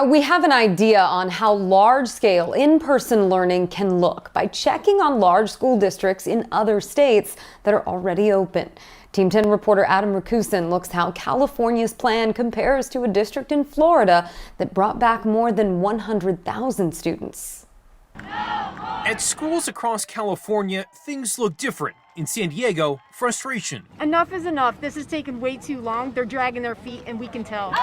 We have an idea on how large-scale in-person learning can look by checking on large school districts in other states that are already open. Team 10 reporter Adam Rakusin looks how California's plan compares to a district in Florida that brought back more than 100,000 students. At schools across California, things look different. In San Diego, frustration. Enough is enough. This is taking way too long. They're dragging their feet, and we can tell.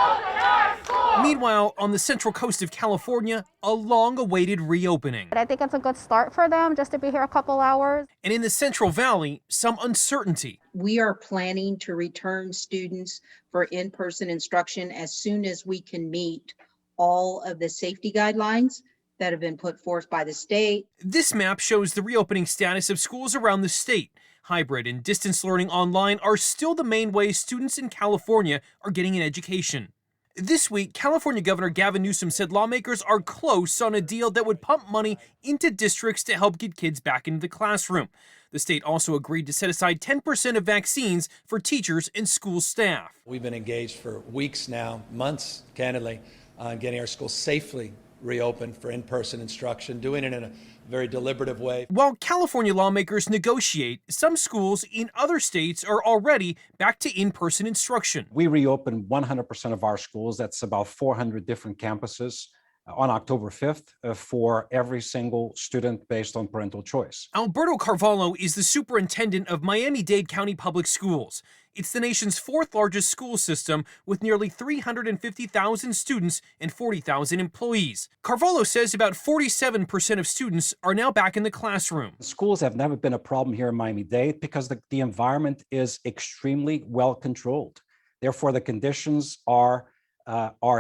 Meanwhile, on the central coast of California, a long-awaited reopening. I think it's a good start for them just to be here a couple hours. And in the Central Valley, some uncertainty. We are planning to return students for in-person instruction as soon as we can meet all of the safety guidelines that have been put forth by the state. This map shows the reopening status of schools around the state. Hybrid and distance learning online are still the main ways students in California are getting an education. This week, California Governor Gavin Newsom said lawmakers are close on a deal that would pump money into districts to help get kids back into the classroom. The state also agreed to set aside 10% of vaccines for teachers and school staff. We've been engaged for weeks now, months, candidly, on getting our schools safely reopened for in-person instruction, doing it in a very deliberative way. While California lawmakers negotiate, some schools in other states are already back to in-person instruction. We reopened 100% of our schools. That's about 400 different campuses on October 5th for every single student based on parental choice. Alberto Carvalho is the superintendent of Miami-Dade County Public Schools. It's the nation's fourth largest school system with nearly 350,000 students and 40,000 employees. Carvalho says about 47% of students are now back in the classroom. Schools have never been a problem here in Miami-Dade because the environment is extremely well controlled. Therefore, the conditions are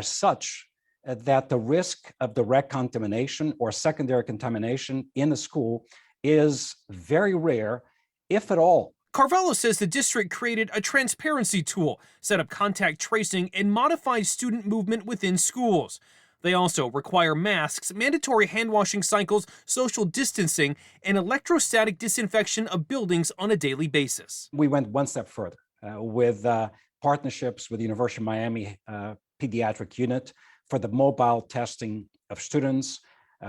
such that the risk of direct contamination or secondary contamination in the school is very rare, if at all. Carvalho says the district created a transparency tool, set up contact tracing, and modified student movement within schools. They also require masks, mandatory hand washing cycles, social distancing, and electrostatic disinfection of buildings on a daily basis. We went one step further with partnerships with the University of Miami Pediatric Unit for the mobile testing of students.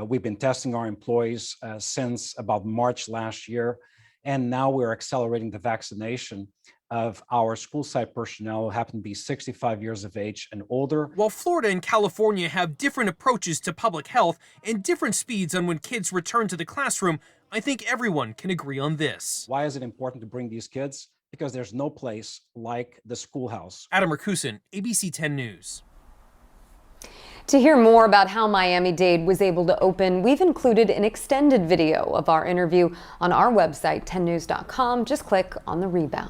We've been testing our employees since about March last year. And now we're accelerating the vaccination of our school site personnel who happen to be 65 years of age and older. While Florida and California have different approaches to public health and different speeds on when kids return to the classroom, I think everyone can agree on this. Why is it important to bring these kids? Because there's no place like the schoolhouse. Adam Rakusin, ABC 10 News. To hear more about how Miami-Dade was able to open, we've included an extended video of our interview on our website, 10news.com. Just click on the rebound.